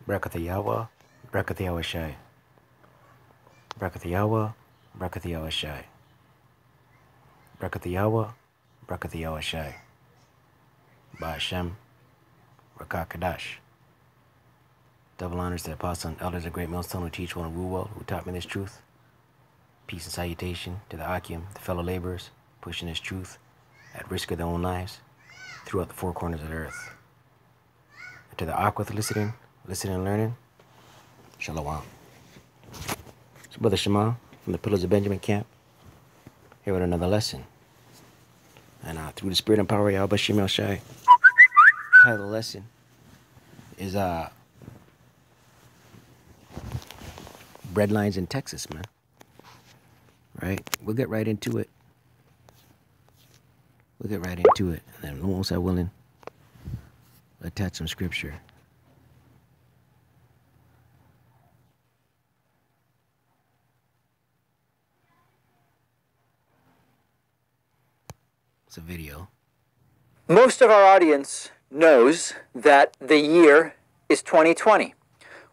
Barak YaHaWah, Barak YaHaWaShi. Barak YaHaWah, Barak YaHaWaShi. Barak YaHaWah, Barak YaHaWaShi. BaHaSham, Qadash. Double honors to the apostles and elders of great millstone who teach well and rule well, who taught me this truth. Peace and salutation to the Akim, the fellow laborers, pushing this truth at risk of their own lives throughout the four corners of the earth. And to the Aquath listening and learning, Shalom. It's Brother Shema from the Pillars of Benjamin camp, here with another lesson. And through the spirit and power of YaHaWaShi, title of the lesson is breadlines in Texas, man. Right? We'll get right into it. And then, once I'm willing, we'll attach some scripture. It's a video. Most of our audience knows that the year is 2020.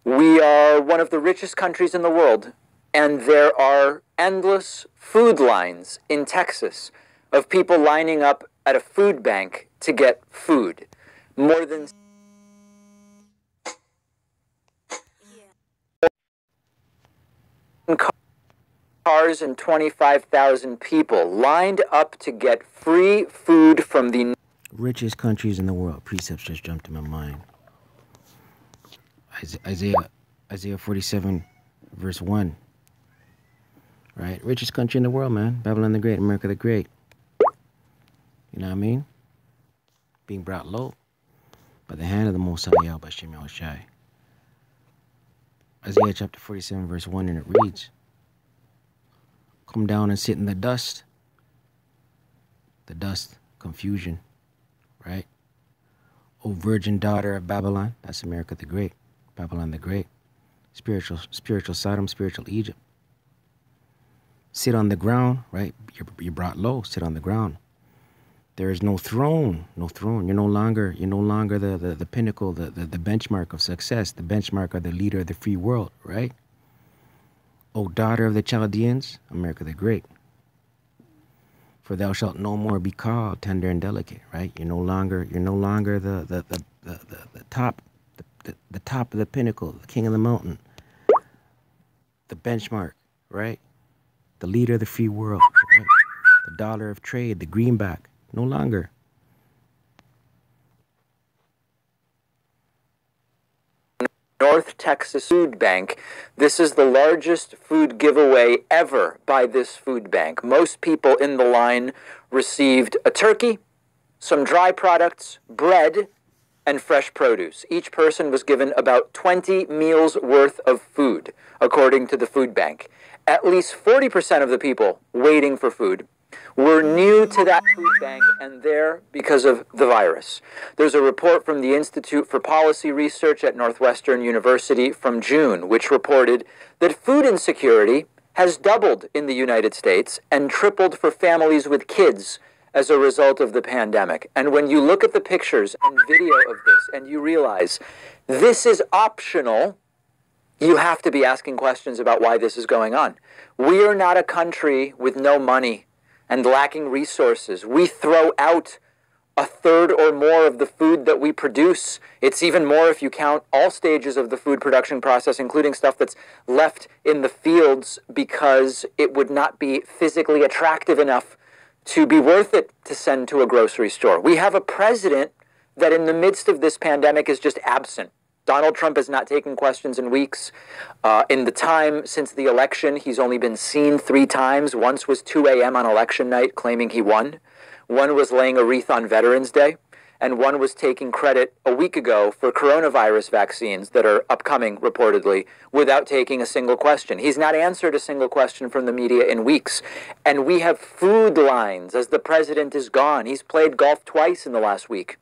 We are one of the richest countries in the world, and there are endless food lines in Texas of people lining up at a food bank to get food. More than cars and 25,000 people lined up to get free food from the richest countries in the world. Precepts just jumped in my mind. Isaiah 47, verse 1. Right? Richest country in the world, man. Babylon the Great, America the Great. You know what I mean? Being brought low by the hand of the Most High YaHaWaShi. Isaiah chapter 47, verse 1, and it reads, "Come down and sit in the dust." The dust, confusion, right? O virgin daughter of Babylon, that's America the Great, Babylon the Great, spiritual Sodom, spiritual Egypt. Sit on the ground, right? You're brought low. Sit on the ground. There is no throne, You're no longer the pinnacle, the benchmark of success, the benchmark of the leader of the free world, right? O daughter of the Chaldeans, America the Great. For thou shalt no more be called tender and delicate, right? You're no longer the top of the pinnacle, the king of the mountain, the benchmark, right? The leader of the free world, right? The dollar of trade, the greenback, no longer. North Texas Food Bank. This is the largest food giveaway ever by this food bank. Most people in the line received a turkey, some dry products, bread, and fresh produce. Each person was given about 20 meals worth of food, according to the food bank. At least 40% of the people waiting for food were new to that food bank and there because of the virus. There's a report from the Institute for Policy Research at Northwestern University from June, which reported that food insecurity has doubled in the United States and tripled for families with kids as a result of the pandemic. And when you look at the pictures and video of this and you realize this is optional, you have to be asking questions about why this is going on. We are not a country with no money and lacking resources. We throw out a third or more of the food that we produce. It's even more if you count all stages of the food production process, including stuff that's left in the fields because it would not be physically attractive enough to be worth it to send to a grocery store. We have a president that in the midst of this pandemic is just absent. Donald Trump has not taken questions in weeks. In the time since the election, he's only been seen 3 times. Once was 2 a.m. on election night, claiming he won. One was laying a wreath on Veterans Day. And one was taking credit a week ago for coronavirus vaccines that are upcoming, reportedly, without taking a single question. He's not answered a single question from the media in weeks. And we have food lines as the president is gone. He's played golf twice in the last week,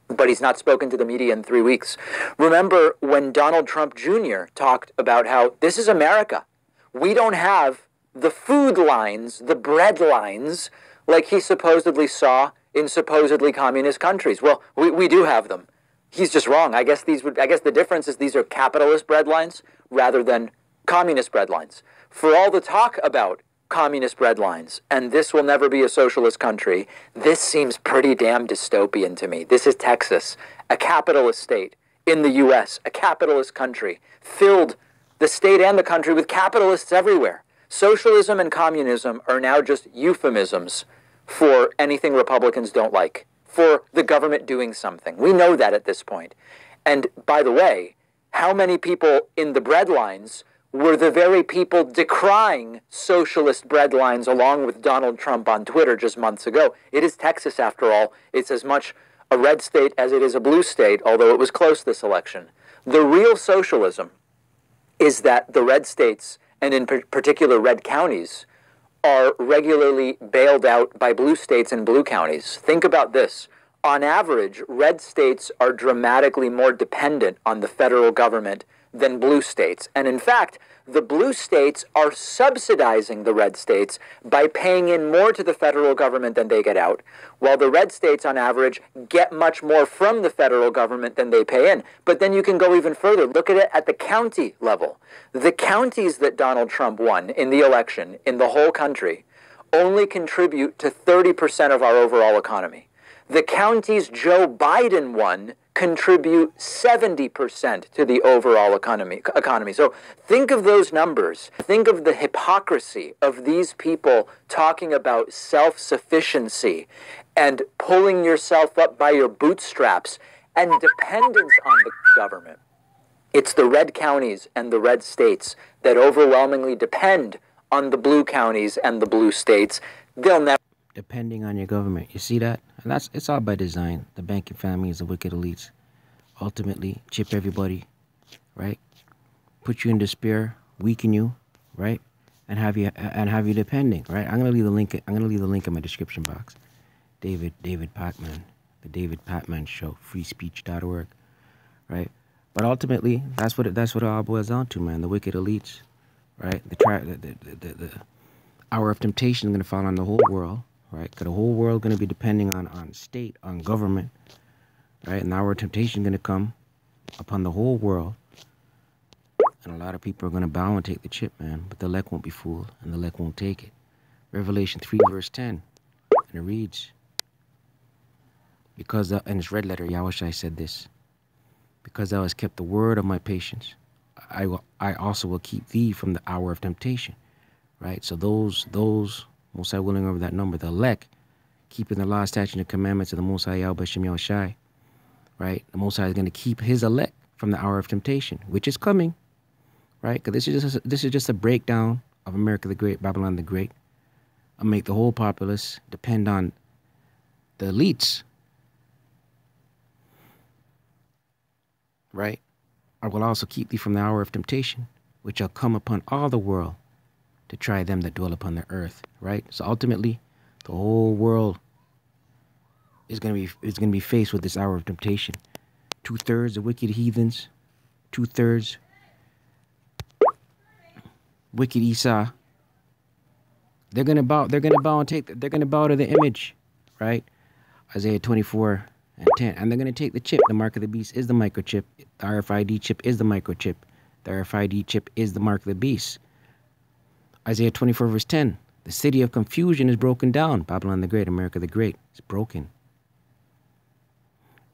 but he's not spoken to the media in 3 weeks. Remember when Donald Trump Jr. talked about how this is America. We don't have the food lines, the bread lines, like he supposedly saw in supposedly communist countries. Well, we do have them. He's just wrong. I guess the difference is these are capitalist breadlines rather than communist breadlines. For all the talk about communist breadlines and this will never be a socialist country, this seems pretty damn dystopian to me. This is Texas, a capitalist state in the US, a capitalist country, filled the state and the country with capitalists everywhere. Socialism and communism are now just euphemisms for anything Republicans don't like, for the government doing something. We know that at this point. And by the way, how many people in the breadlines were the very people decrying socialist breadlines along with Donald Trump on Twitter just months ago? It is Texas, after all. It's as much a red state as it is a blue state, although it was close this election. The real socialism is that the red states, and in particular red counties, are regularly bailed out by blue states and blue counties. Think about this. On average, red states are dramatically more dependent on the federal government than blue states. And in fact, the blue states are subsidizing the red states by paying in more to the federal government than they get out, while the red states, on average, get much more from the federal government than they pay in. But then you can go even further. Look at it at the county level. The counties that Donald Trump won in the election in the whole country only contribute to 30% of our overall economy. The counties Joe Biden won contribute 70% to the overall economy. So think of those numbers. Think of the hypocrisy of these people talking about self-sufficiency and pulling yourself up by your bootstraps and dependence on the government. It's the red counties and the red states that overwhelmingly depend on the blue counties and the blue states. They'll never... Depending on your government. You see that? And it's all by design. The banking family is the wicked elites. Ultimately, chip everybody, right? Put you in despair, weaken you, right? And have you depending, right? I'm gonna leave the link. I'm gonna leave the link in my description box. David Patman, the David Patman Show, freespeech.org, right? But ultimately, that's what it all boils down to, man. The wicked elites, right? The hour of temptation is gonna fall on the whole world. Right, because the whole world going to be depending on state, on government, right? And our temptation going to come upon the whole world. And a lot of people are going to bow and take the chip, man. But the elect won't be fooled, and the elect won't take it. Revelation 3, verse 10. And it reads, because, in its red letter, YaHaWaShi said this, because thou hast kept the word of my patience, I also will keep thee from the hour of temptation. Right? So those Most High willing over that number, the elect, keeping the law, statute, and commandments of the Most High YaHaWaShi, YaHaWaShi, right? The Most High is going to keep his elect from the hour of temptation, which is coming, right? Because this is just a breakdown of America the Great, Babylon the Great. I'll make the whole populace depend on the elites, right? I will also keep thee from the hour of temptation, which shall come upon all the world, to try them that dwell upon the earth, right? So ultimately, the whole world is gonna be faced with this hour of temptation. 2/3 of wicked heathens, 2/3 wicked Esau. They're gonna bow to the image, right? Isaiah 24:10, and they're gonna take the chip. The mark of the beast is the microchip. The RFID chip is the microchip. The RFID chip is the mark of the beast. Isaiah 24, verse 10. The city of confusion is broken down. Babylon the Great, America the Great, is broken.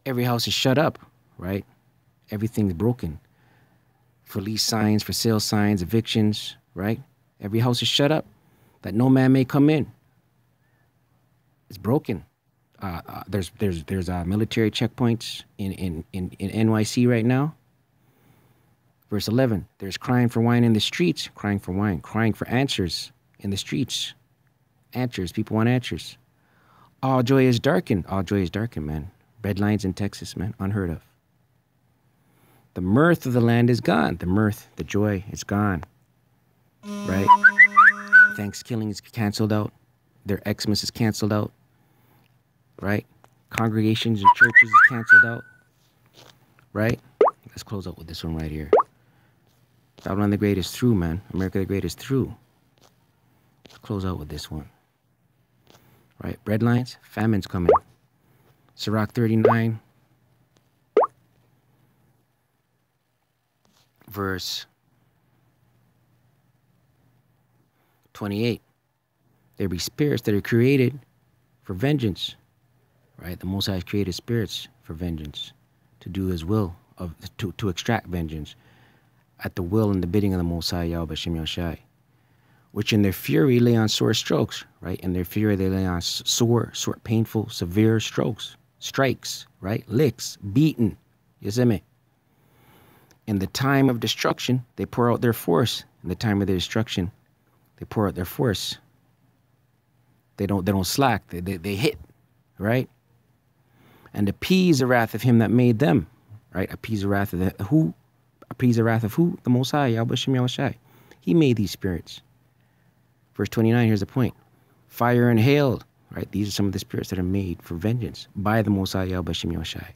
Every house is shut up, right? Everything's broken. For lease signs, for sale signs, evictions, right? Every house is shut up, that no man may come in. It's broken. There's military checkpoints in NYC right now. Verse 11, there's crying for wine in the streets, crying for wine, crying for answers in the streets. Answers, people want answers. All joy is darkened, man. Red lines in Texas, man, unheard of. The mirth of the land is gone. The mirth, the joy is gone, right? Thanksgiving is canceled out. Their Xmas is canceled out, right? Congregations and churches is canceled out, right? Let's close out with this one right here. Babylon the Great is through, man. America the Great is through. Let's close out with this one. Right? Bread lines, famine's coming. Sirach 39, verse 28. There be spirits that are created for vengeance, right? The Most High has created spirits for vengeance, to do His will, to extract vengeance at the will and the bidding of the Most High, YaHaWaShi Yahushai, which in their fury lay on sore strokes, right? In their fury they lay on sore, painful, severe strikes, right? Licks, beaten, you see me? In the time of destruction, they pour out their force. In the time of their destruction, they pour out their force. They don't slack. They hit, right? And appease the wrath of Him that made them, right? Appease the wrath of who? Appease the wrath of who? The Most High, YaHaWaShi Yahushai. He made these spirits. Verse 29, here's the point. Fire and hail, right? These are some of the spirits that are made for vengeance by the Most High, YaHaWaShi Yahushai.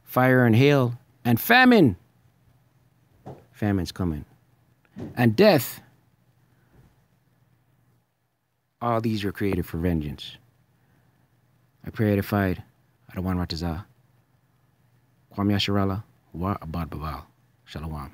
Fire and hail and famine. Famine's coming. And death. All these are created for vengeance. I pray edified. Adawan Ratazah. Kwam Yasharala. Wa Abad Baval. Shalom.